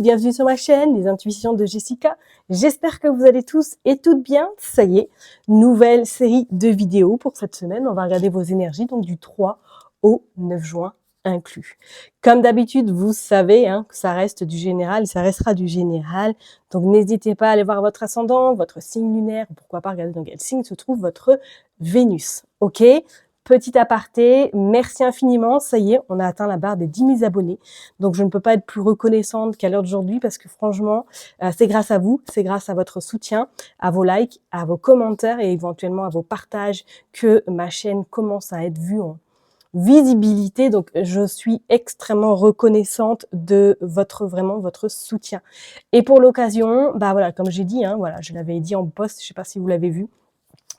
bienvenue sur ma chaîne, les intuitions de Jessica. J'espère que vous allez tous et toutes bien. Ça y est, nouvelle série de vidéos pour cette semaine. On va regarder vos énergies, donc du 3 au 9 juin inclus. Comme d'habitude, vous savez que ça reste du général, ça restera du général. Donc n'hésitez pas à aller voir votre ascendant, votre signe lunaire, pourquoi pas regarder dans quel signe se trouve votre Vénus. Ok ? Petit aparté, merci infiniment. Ça y est, on a atteint la barre des 10 000 abonnés. Donc, je ne peux pas être plus reconnaissante qu'à l'heure d'aujourd'hui parce que franchement, c'est grâce à vous, c'est grâce à votre soutien, à vos likes, à vos commentaires et éventuellement à vos partages que ma chaîne commence à être vue en visibilité. Donc, je suis extrêmement reconnaissante de votre soutien. Et pour l'occasion, bah voilà, comme j'ai dit, voilà, je l'avais dit en post, je sais pas si vous l'avez vu,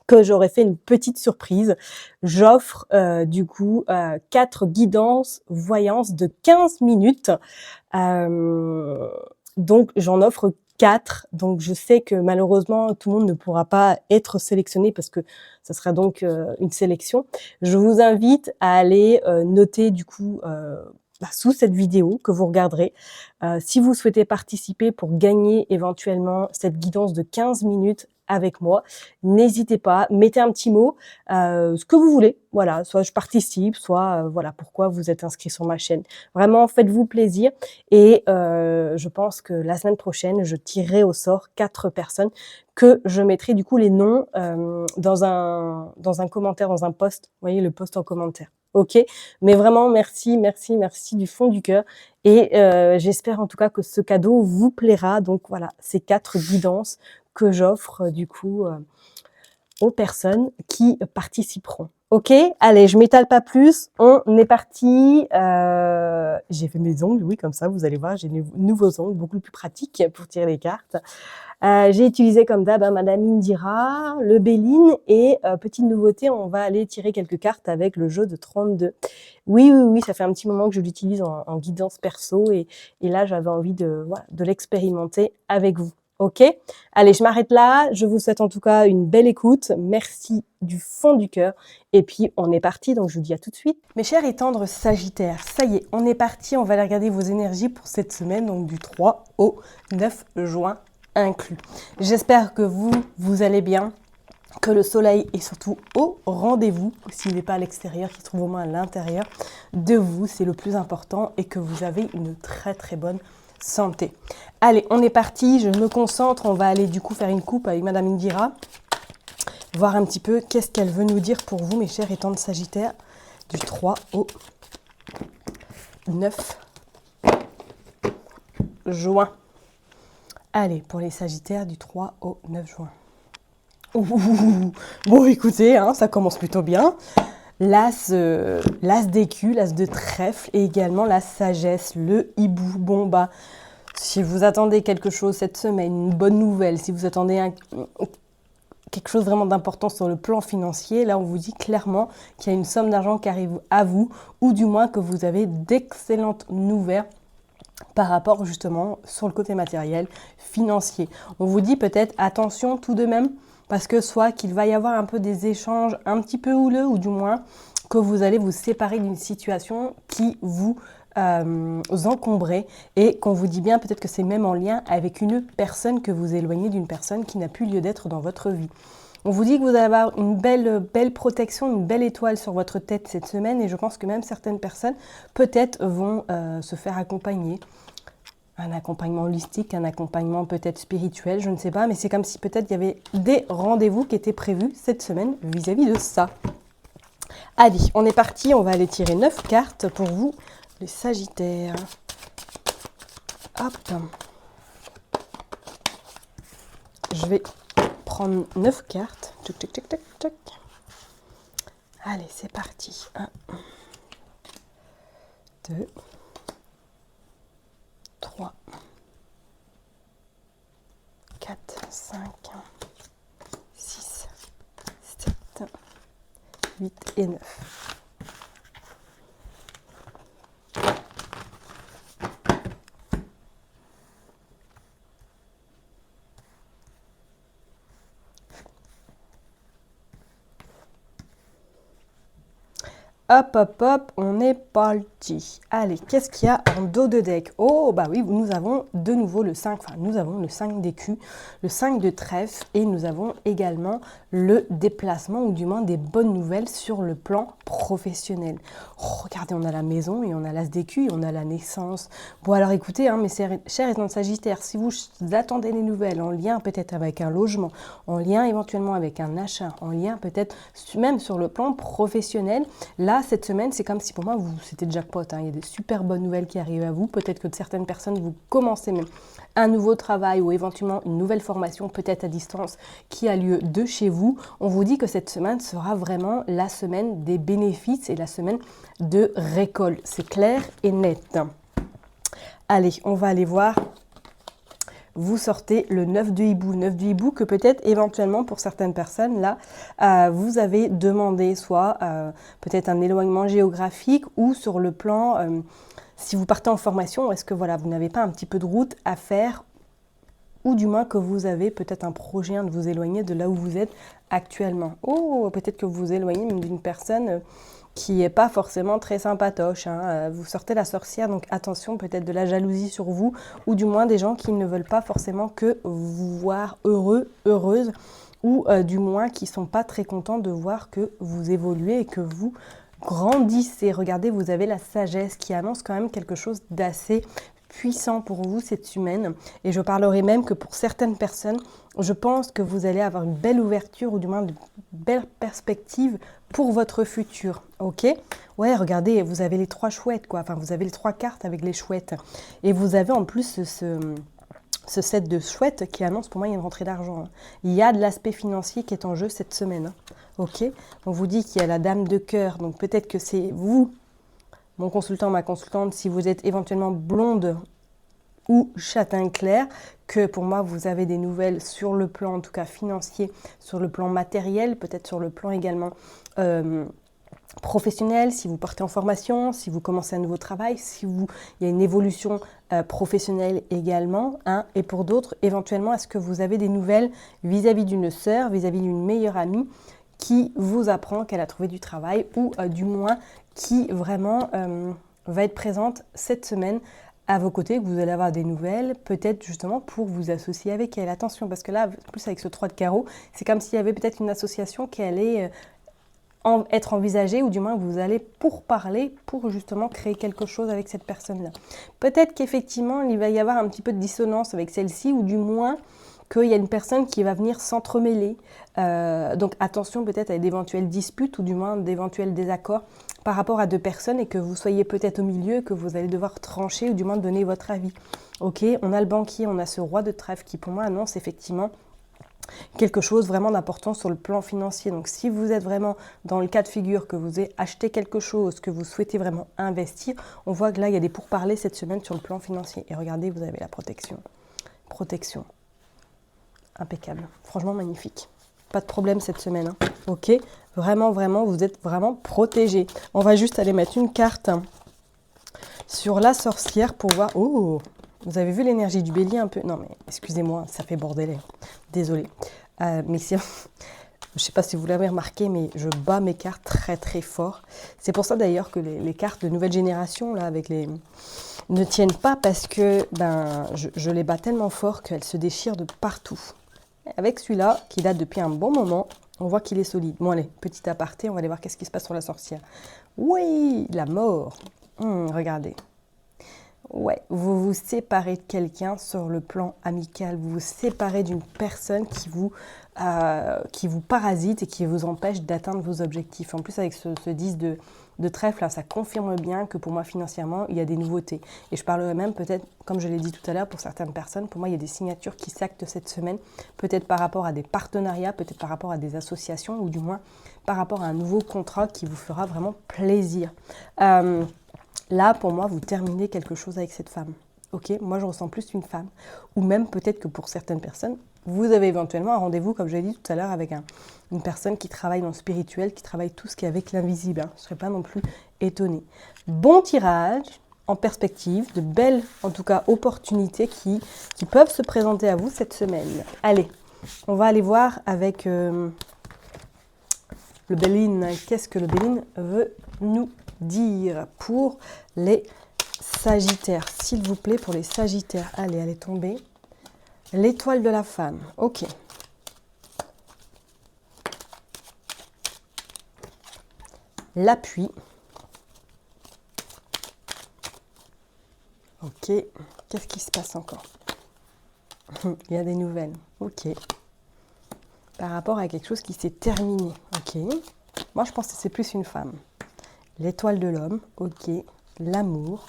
que j'aurais fait une petite surprise. J'offre du coup 4 guidances voyances de 15 minutes. Donc j'en offre 4. Donc je sais que malheureusement tout le monde ne pourra pas être sélectionné parce que ça sera donc une sélection. Je vous invite à aller noter du coup sous cette vidéo que vous regarderez. Si vous souhaitez participer pour gagner éventuellement cette guidance de 15 minutes avec moi, n'hésitez pas, mettez un petit mot, ce que vous voulez, voilà, soit je participe, soit voilà pourquoi vous êtes inscrit sur ma chaîne. Vraiment, faites-vous plaisir et je pense que la semaine prochaine, je tirerai au sort 4 personnes que je mettrai du coup les noms dans un commentaire, dans un post, vous voyez le post en commentaire. Ok, mais vraiment merci, merci, merci du fond du cœur et j'espère en tout cas que ce cadeau vous plaira. Donc voilà, ces 4 guidances que j'offre du coup aux personnes qui participeront. Ok, allez, je m'étale pas plus, on est parti. J'ai fait mes ongles, oui, comme ça, vous allez voir, j'ai de nouveaux ongles, beaucoup plus pratiques pour tirer les cartes. J'ai utilisé comme d'hab Madame Indira, le Béline et petite nouveauté, on va aller tirer quelques cartes avec le jeu de 32. Oui, ça fait un petit moment que je l'utilise en guidance perso et là, j'avais envie de l'expérimenter avec vous. Ok, allez, je m'arrête là. Je vous souhaite en tout cas une belle écoute. Merci du fond du cœur. Et puis, on est parti. Donc, je vous dis à tout de suite. Mes chers et tendres Sagittaires, ça y est, on est parti. On va aller regarder vos énergies pour cette semaine, donc du 3 au 9 juin inclus. J'espère que vous allez bien, que le soleil est surtout au rendez-vous, s'il n'est pas à l'extérieur, qu'il se trouve au moins à l'intérieur de vous. C'est le plus important et que vous avez une très très bonne santé. Allez, on est parti, je me concentre, on va aller du coup faire une coupe avec Madame Indira, voir un petit peu qu'est-ce qu'elle veut nous dire pour vous, mes chers et tendres Sagittaires, du 3 au 9 juin. Allez, pour les Sagittaires, du 3 au 9 juin. Bon, écoutez, ça commence plutôt bien. L'as d'écu, l'as de trèfle et également la sagesse, le hibou. Bon, bah, si vous attendez quelque chose cette semaine, une bonne nouvelle, si vous attendez quelque chose vraiment d'important sur le plan financier, là, on vous dit clairement qu'il y a une somme d'argent qui arrive à vous, ou du moins que vous avez d'excellentes nouvelles par rapport justement sur le côté matériel, financier. On vous dit peut-être attention tout de même, parce que soit qu'il va y avoir un peu des échanges un petit peu houleux, ou du moins que vous allez vous séparer d'une situation qui vous encombrait, et qu'on vous dit bien peut-être que c'est même en lien avec une personne, que vous éloignez d'une personne qui n'a plus lieu d'être dans votre vie. On vous dit que vous allez avoir une belle protection, une belle étoile sur votre tête cette semaine, et je pense que même certaines personnes peut-être vont se faire accompagner. Un accompagnement holistique, un accompagnement peut-être spirituel, je ne sais pas, mais c'est comme si peut-être il y avait des rendez-vous qui étaient prévus cette semaine vis-à-vis de ça. Allez, on est parti, on va aller tirer 9 cartes pour vous, les Sagittaires. Hop. Je vais prendre 9 cartes. Tchac, tchac, tchac, tchac. Allez, c'est parti. 1, 2, 3, 4, 5, 6, 7, 8 et 9. Hop, hop, hop, on est parti. Allez, qu'est-ce qu'il y a en dos de deck? Oh, bah oui, nous avons de nouveau le 5, enfin nous avons le 5 d'écu, le 5 de trèfle et nous avons également le déplacement ou du moins des bonnes nouvelles sur le plan professionnel. Oh, regardez, on a la maison et on a l'as d'écu et on a la naissance. Bon alors écoutez, mes chers résidents de Sagittaire, si vous attendez les nouvelles en lien peut-être avec un logement, en lien éventuellement avec un achat, en lien peut-être même sur le plan professionnel, là, cette semaine, c'est comme si pour moi, c'était jackpot. Il y a des super bonnes nouvelles qui arrivent à vous. Peut-être que certaines personnes, vous commencez même un nouveau travail ou éventuellement une nouvelle formation, peut-être à distance, qui a lieu de chez vous. On vous dit que cette semaine sera vraiment la semaine des bénéfices et la semaine de récolte. C'est clair et net. Allez, on va aller voir. Vous sortez le 9 de hibou. 9 de hibou que peut-être éventuellement pour certaines personnes, là, vous avez demandé soit peut-être un éloignement géographique ou sur le plan, si vous partez en formation, est-ce que voilà, vous n'avez pas un petit peu de route à faire ou du moins que vous avez peut-être un projet de vous éloigner de là où vous êtes actuellement. Oh, peut-être que vous vous éloignez même d'une personne qui n'est pas forcément très sympatoche. Vous sortez la sorcière, donc attention, peut-être de la jalousie sur vous, ou du moins des gens qui ne veulent pas forcément que vous voir heureux, heureuse, ou du moins qui ne sont pas très contents de voir que vous évoluez et que vous grandissez. Regardez, vous avez la sagesse qui annonce quand même quelque chose d'assez puissant pour vous cette semaine. Et je parlerai même que pour certaines personnes, je pense que vous allez avoir une belle ouverture ou du moins de belles perspectives pour votre futur. Ok? Ouais, regardez, vous avez les 3 chouettes, quoi. Enfin, vous avez les 3 cartes avec les chouettes. Et vous avez en plus ce set de chouettes qui annonce pour moi il y a une rentrée d'argent. Il y a de l'aspect financier qui est en jeu cette semaine. Ok? On vous dit qu'il y a la dame de cœur. Donc peut-être que c'est vous, mon consultant, ma consultante, si vous êtes éventuellement blonde ou châtain clair, que pour moi vous avez des nouvelles sur le plan en tout cas financier, sur le plan matériel, peut-être sur le plan également professionnel, si vous partez en formation, si vous commencez un nouveau travail, si il y a une évolution professionnelle également, et pour d'autres, éventuellement, est-ce que vous avez des nouvelles vis-à-vis d'une sœur, vis-à-vis d'une meilleure amie qui vous apprend qu'elle a trouvé du travail ou du moins qui vraiment va être présente cette semaine à vos côtés, que vous allez avoir des nouvelles, peut-être justement pour vous associer avec elle. Attention, parce que là, plus avec ce 3 de carreau, c'est comme s'il y avait peut-être une association qui allait être envisagée, ou du moins vous allez pourparler pour justement créer quelque chose avec cette personne-là. Peut-être qu'effectivement, il va y avoir un petit peu de dissonance avec celle-ci, ou du moins qu'il y a une personne qui va venir s'entremêler. Donc attention peut-être à d'éventuelles disputes, ou du moins d'éventuels désaccords par rapport à 2 personnes, et que vous soyez peut-être au milieu, que vous allez devoir trancher, ou du moins donner votre avis. Ok, on a le banquier, on a ce roi de trèfle qui pour moi annonce effectivement quelque chose vraiment d'important sur le plan financier. Donc si vous êtes vraiment dans le cas de figure que vous avez acheté quelque chose, que vous souhaitez vraiment investir, on voit que là il y a des pourparlers cette semaine sur le plan financier. Et regardez, vous avez la protection. Protection. Impeccable. Franchement magnifique. Pas de problème cette semaine. Ok, vraiment, vraiment, vous êtes vraiment protégés. On va juste aller mettre une carte sur la sorcière pour voir... Oh, vous avez vu l'énergie du bélier un peu? Non mais excusez-moi, ça fait bordelais. Désolée. Mais si... Je ne sais pas si vous l'avez remarqué, mais je bats mes cartes très très fort. C'est pour ça d'ailleurs que les cartes de nouvelle génération, là, avec les... ne tiennent pas, parce que je les bats tellement fort qu'elles se déchirent de partout. Avec celui-là, qui date depuis un bon moment, on voit qu'il est solide. Bon allez, petit aparté, on va aller voir qu'est-ce qui se passe sur la sorcière. Oui, la mort. Regardez. Ouais, vous vous séparez de quelqu'un sur le plan amical, vous vous séparez d'une personne qui vous parasite et qui vous empêche d'atteindre vos objectifs. En plus, avec ce 10 de trèfle, là, ça confirme bien que pour moi, financièrement, il y a des nouveautés. Et je parlerai même peut-être, comme je l'ai dit tout à l'heure, pour certaines personnes, pour moi, il y a des signatures qui s'actent cette semaine, peut-être par rapport à des partenariats, peut-être par rapport à des associations, ou du moins par rapport à un nouveau contrat qui vous fera vraiment plaisir. Là, pour moi, vous terminez quelque chose avec cette femme. Ok, moi, je ressens plus une femme. Ou même peut-être que pour certaines personnes, vous avez éventuellement un rendez-vous, comme je l'ai dit tout à l'heure, avec une personne qui travaille dans le spirituel, qui travaille tout ce qui est avec l'invisible. Je ne serais pas non plus étonnée. Bon tirage en perspective, de belles, en tout cas, opportunités qui peuvent se présenter à vous cette semaine. Allez, on va aller voir avec le Béline. Qu'est-ce que le Béline veut nous dire pour les Sagittaires, s'il vous plaît, pour les Sagittaires. Allez, elle est tombée. L'étoile de la femme. Ok. L'appui. Ok. Qu'est-ce qui se passe encore? Il y a des nouvelles. Ok. Par rapport à quelque chose qui s'est terminé. Ok. Moi, je pense que c'est plus une femme. L'étoile de l'homme. Ok. L'amour.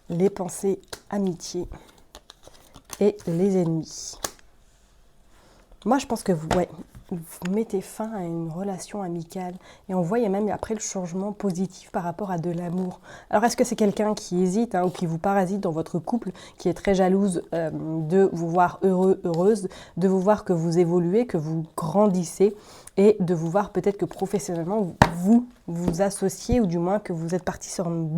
Les pensées, amitié. Et les ennemis. Moi, je pense que vous mettez fin à une relation amicale. Et on voit, il y a même après le changement positif par rapport à de l'amour. Alors, est-ce que c'est quelqu'un qui hésite ou qui vous parasite dans votre couple, qui est très jalouse de vous voir heureux, heureuse, de vous voir que vous évoluez, que vous grandissez et de vous voir peut-être que professionnellement, vous associez ou du moins que vous êtes parti sur une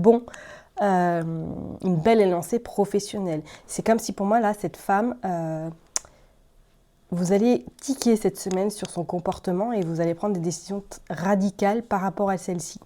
belle élancée professionnelle. C'est comme si pour moi, là, cette femme... vous allez tiquer cette semaine sur son comportement et vous allez prendre des décisions radicales par rapport à celle-ci.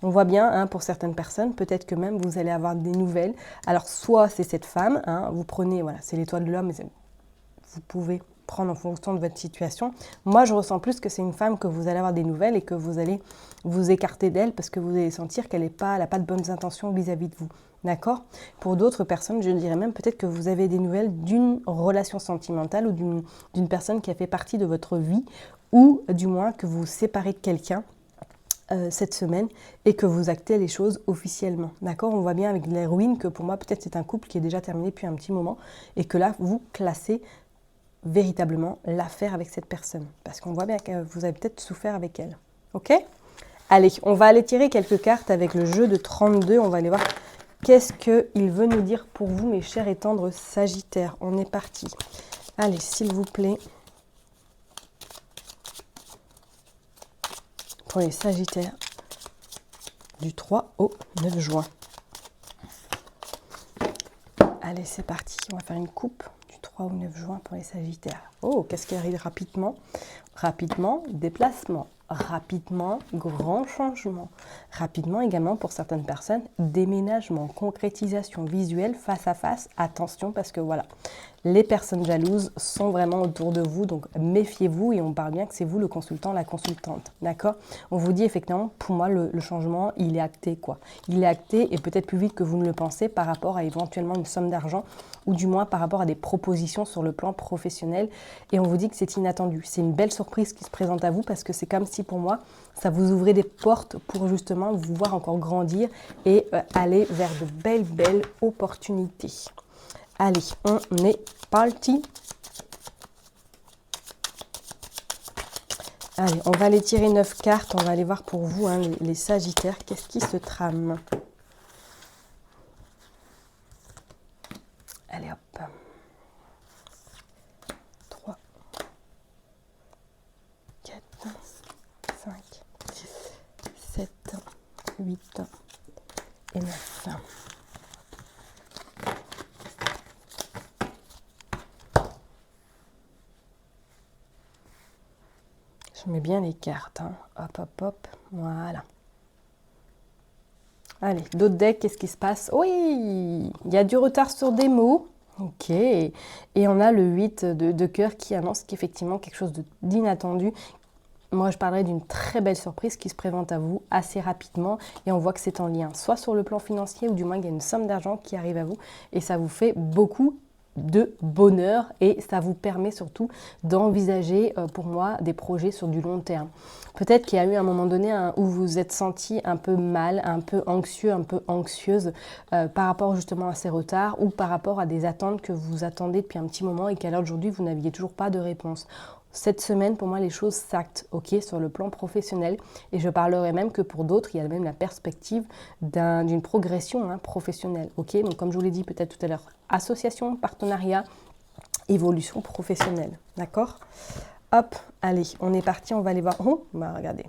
On voit bien, pour certaines personnes, peut-être que même vous allez avoir des nouvelles. Alors, soit c'est cette femme, vous prenez, voilà, c'est l'étoile de l'homme, vous pouvez prendre en fonction de votre situation. Moi, je ressens plus que c'est une femme que vous allez avoir des nouvelles et que vous allez vous écarter d'elle parce que vous allez sentir qu'elle n'a pas de bonnes intentions vis-à-vis de vous. D'accord? Pour d'autres personnes, je dirais même peut-être que vous avez des nouvelles d'une relation sentimentale ou d'une personne qui a fait partie de votre vie ou du moins que vous vous séparez de quelqu'un cette semaine et que vous actez les choses officiellement. D'accord? On voit bien avec l'héroïne que pour moi, peut-être c'est un couple qui est déjà terminé depuis un petit moment et que là, vous classez véritablement l'affaire avec cette personne. Parce qu'on voit bien que vous avez peut-être souffert avec elle. Ok? Allez, on va aller tirer quelques cartes avec le jeu de 32. On va aller voir qu'est-ce qu'il veut nous dire pour vous, mes chers et tendres Sagittaires. On est parti. Allez, s'il vous plaît. Pour les Sagittaires, du 3 au 9 juin. Allez, c'est parti. On va faire une coupe du 3 au 9 juin pour les Sagittaires. Oh, qu'est-ce qui arrive rapidement? Rapidement, déplacement. Rapidement, grand changement. Rapidement également pour certaines personnes, déménagement, concrétisation visuelle, face à face. Attention parce que voilà, les personnes jalouses sont vraiment autour de vous, donc méfiez-vous et on parle bien que c'est vous le consultant, la consultante, d'accord? On vous dit effectivement, pour moi, le changement, il est acté quoi. Il est acté et peut-être plus vite que vous ne le pensez par rapport à éventuellement une somme d'argent ou du moins par rapport à des propositions sur le plan professionnel et on vous dit que c'est inattendu. C'est une belle surprise qui se présente à vous parce que c'est comme si pour moi, ça vous ouvrait des portes pour justement vous voir encore grandir et aller vers de belles opportunités. Allez, on est parti. Allez, on va aller tirer 9 cartes. On va aller voir pour vous, les Sagittaires, qu'est-ce qui se trame. Allez, hop. 3, 4, 5, 6, 7, 8 et 9. Je mets bien les cartes. Hop, hop, hop. Voilà. Allez, d'autres decks, qu'est-ce qui se passe? Oui, il y a du retard sur des mots. Ok. Et on a le 8 de cœur qui annonce qu'effectivement quelque chose d'inattendu. Moi, je parlerai d'une très belle surprise qui se présente à vous assez rapidement et on voit que c'est en lien, soit sur le plan financier ou du moins il y a une somme d'argent qui arrive à vous et ça vous fait beaucoup de bonheur et ça vous permet surtout d'envisager pour moi des projets sur du long terme. Peut-être qu'il y a eu un moment donné où vous vous êtes senti un peu mal, un peu anxieux, un peu anxieuse par rapport justement à ces retards ou par rapport à des attentes que vous attendez depuis un petit moment et qu'à l'heure d'aujourd'hui vous n'aviez toujours pas de réponse. Cette semaine, pour moi, les choses s'actent, sur le plan professionnel. Et je parlerai même que pour d'autres, il y a même la perspective d'une progression professionnelle, Donc, comme je vous l'ai dit peut-être tout à l'heure, association, partenariat, évolution professionnelle, d'accord? Hop, allez, on est parti, on va aller voir. Oh, regardez.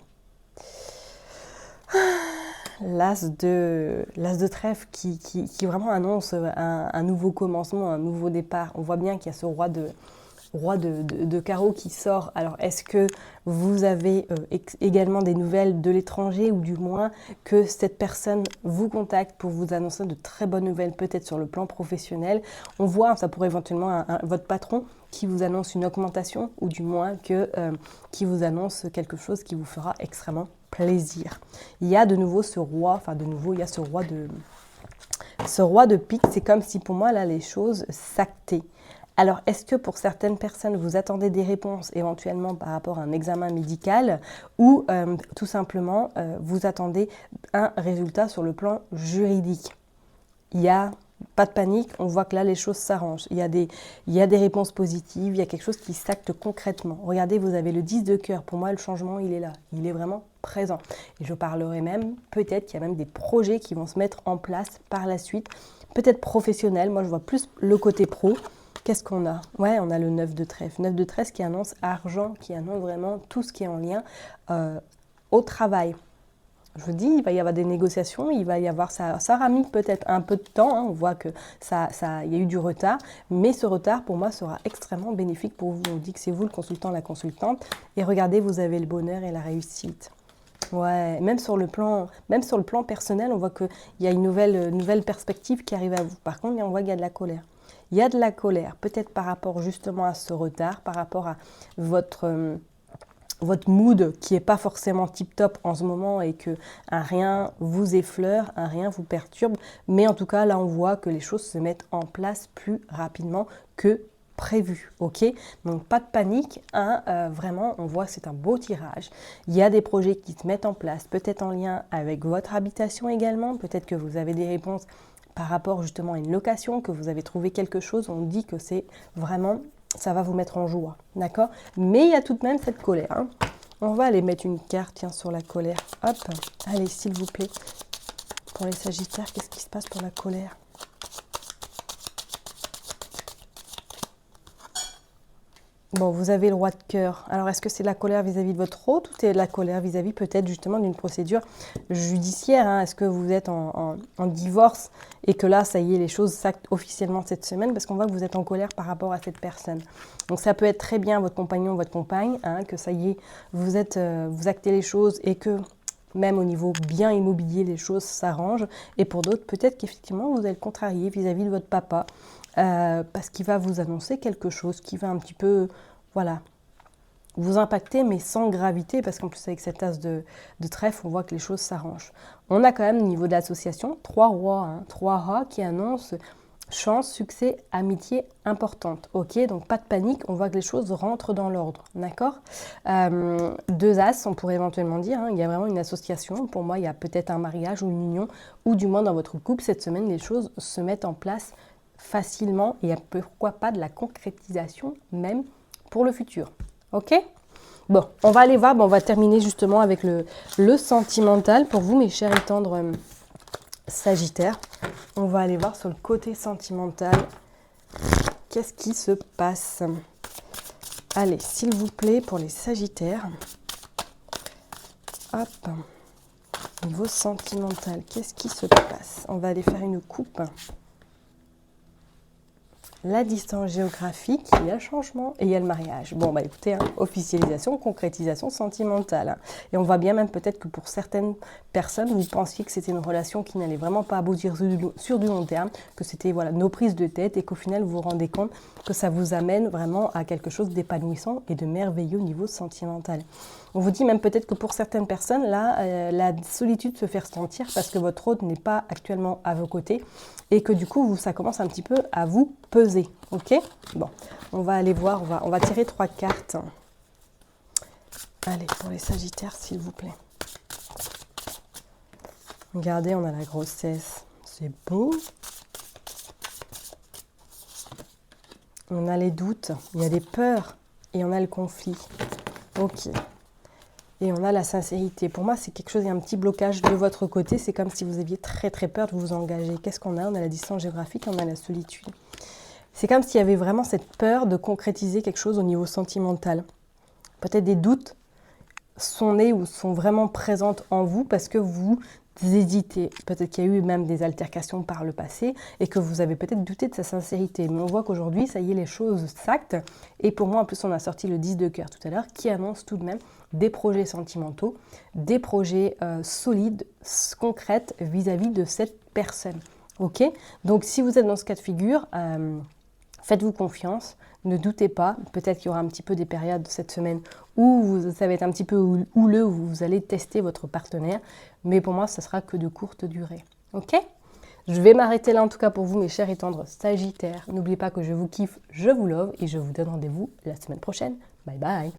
L'as de trèfle qui vraiment annonce un nouveau commencement, un nouveau départ. On voit bien qu'il y a ce roi roi de carreaux qui sort. Alors, est-ce que vous avez également des nouvelles de l'étranger ou du moins que cette personne vous contacte pour vous annoncer de très bonnes nouvelles, peut-être sur le plan professionnel? On voit, ça pourrait éventuellement votre patron qui vous annonce une augmentation ou du moins qui vous annonce quelque chose qui vous fera extrêmement plaisir. Il y a de nouveau ce roi, enfin de nouveau, il y a ce roi de pique. C'est comme si pour moi, là, les choses s'actaient. Alors, est-ce que pour certaines personnes, vous attendez des réponses éventuellement par rapport à un examen médical ou tout simplement, vous attendez un résultat sur le plan juridique? Il n'y a pas de panique, on voit que là, les choses s'arrangent. Il y a des réponses positives, il y a quelque chose qui s'acte concrètement. Regardez, vous avez le 10 de cœur. Pour moi, le changement, il est là. Il est vraiment présent. Et je parlerai même, peut-être qu'il y a même des projets qui vont se mettre en place par la suite. Peut-être professionnels. Moi, je vois plus le côté pro. Qu'est-ce qu'on a? Ouais, on a le 9 de trèfle. 9 de trèfle qui annonce argent, qui annonce vraiment tout ce qui est en lien au travail. Je vous dis, il va y avoir des négociations, il va y avoir, ça aura mis peut-être un peu de temps, hein, on voit que il y a eu du retard, mais ce retard pour moi sera extrêmement bénéfique pour vous. On dit que c'est vous le consultant, la consultante, et regardez, vous avez le bonheur et la réussite. Ouais, même sur le plan personnel, on voit qu'il y a une nouvelle perspective qui arrive à vous. Par contre, on voit qu'il y a de la colère. Il y a de la colère, peut-être par rapport justement à ce retard, par rapport à votre mood qui n'est pas forcément tip-top en ce moment et que un rien vous effleure, un rien vous perturbe. Mais en tout cas, là, on voit que les choses se mettent en place plus rapidement que prévu. Ok, donc pas de panique, hein, vraiment, on voit que c'est un beau tirage. Il y a des projets qui se mettent en place, peut-être en lien avec votre habitation également. Peut-être que vous avez des réponses par rapport justement à une location, que vous avez trouvé quelque chose. On dit que c'est vraiment... ça va vous mettre en joie, d'accord? Mais il y a tout de même cette colère. Hein. On va aller mettre une carte, tiens, sur la colère. Hop, allez, s'il vous plaît. Pour les Sagittaires, qu'est-ce qui se passe pour la colère? Bon, vous avez le roi de cœur. Alors, est-ce que c'est de la colère vis-à-vis de votre hôte ou c'est de la colère vis-à-vis peut-être justement d'une procédure judiciaire, hein? Est-ce que vous êtes en divorce et que là, ça y est, les choses s'actent officiellement cette semaine parce qu'on voit que vous êtes en colère par rapport à cette personne. Donc, ça peut être très bien votre compagnon, votre compagne, hein, que ça y est, vous actez les choses et que même au niveau bien immobilier, les choses s'arrangent. Et pour d'autres, peut-être qu'effectivement, vous allez le contrarier vis-à-vis de votre papa. Parce qu'il va vous annoncer quelque chose qui va un petit peu, voilà, vous impacter, mais sans gravité, parce qu'en plus avec cette as de trèfle, on voit que les choses s'arrangent. On a quand même au niveau de l'association 3 rois, hein, 3 rois qui annoncent chance, succès, amitié importante. Ok, donc pas de panique, on voit que les choses rentrent dans l'ordre, d'accord? 2 as, on pourrait éventuellement dire, hein, il y a vraiment une association. Pour moi, il y a peut-être un mariage ou une union, ou du moins dans votre couple, cette semaine, les choses se mettent en place facilement et pourquoi pas de la concrétisation même pour le futur. Ok? Bon, on va aller voir, on va terminer justement avec le sentimental pour vous, mes chers et tendres Sagittaires. On va aller voir sur le côté sentimental, qu'est-ce qui se passe. Allez, s'il vous plaît, pour les Sagittaires. Hop. Niveau sentimental, qu'est-ce qui se passe? On va aller faire une coupe. La distance géographique, il y a le changement et il y a le mariage. Bon, bah écoutez, hein, officialisation, concrétisation sentimentale. Hein. Et on voit bien même peut-être que pour certaines personnes, vous pensiez que c'était une relation qui n'allait vraiment pas aboutir sur du long terme, que c'était voilà, nos prises de tête et qu'au final, vous vous rendez compte que ça vous amène vraiment à quelque chose d'épanouissant et de merveilleux au niveau sentimental. On vous dit même peut-être que pour certaines personnes, là, la solitude se fait ressentir parce que votre hôte n'est pas actuellement à vos côtés et que du coup, ça commence un petit peu à vous peser. Ok? Bon, on va aller voir, on va tirer 3 cartes. Allez, pour les Sagittaires, s'il vous plaît. Regardez, on a la grossesse. C'est beau. On a les doutes, il y a des peurs et on a le conflit. Ok. Et on a la sincérité. Pour moi, c'est quelque chose, il y a un petit blocage de votre côté. C'est comme si vous aviez très très peur de vous engager. Qu'est-ce qu'on a? On a la distance géographique, on a la solitude. C'est comme s'il y avait vraiment cette peur de concrétiser quelque chose au niveau sentimental. Peut-être des doutes sont nés ou sont vraiment présentes en vous parce que vous hésité, peut-être qu'il y a eu même des altercations par le passé et que vous avez peut-être douté de sa sincérité. Mais on voit qu'aujourd'hui, ça y est, les choses s'actent. Et pour moi, en plus, on a sorti le 10 de cœur tout à l'heure qui annonce tout de même des projets sentimentaux, des projets solides, concrets vis-à-vis de cette personne. Ok? Donc, si vous êtes dans ce cas de figure, faites-vous confiance, ne doutez pas. Peut-être qu'il y aura un petit peu des périodes cette semaine où ça va être un petit peu houleux, où vous allez tester votre partenaire. Mais pour moi, ça sera que de courte durée. Ok? Je vais m'arrêter là en tout cas pour vous, mes chers et tendres Sagittaires. N'oubliez pas que je vous kiffe, je vous love et je vous donne rendez-vous la semaine prochaine. Bye bye!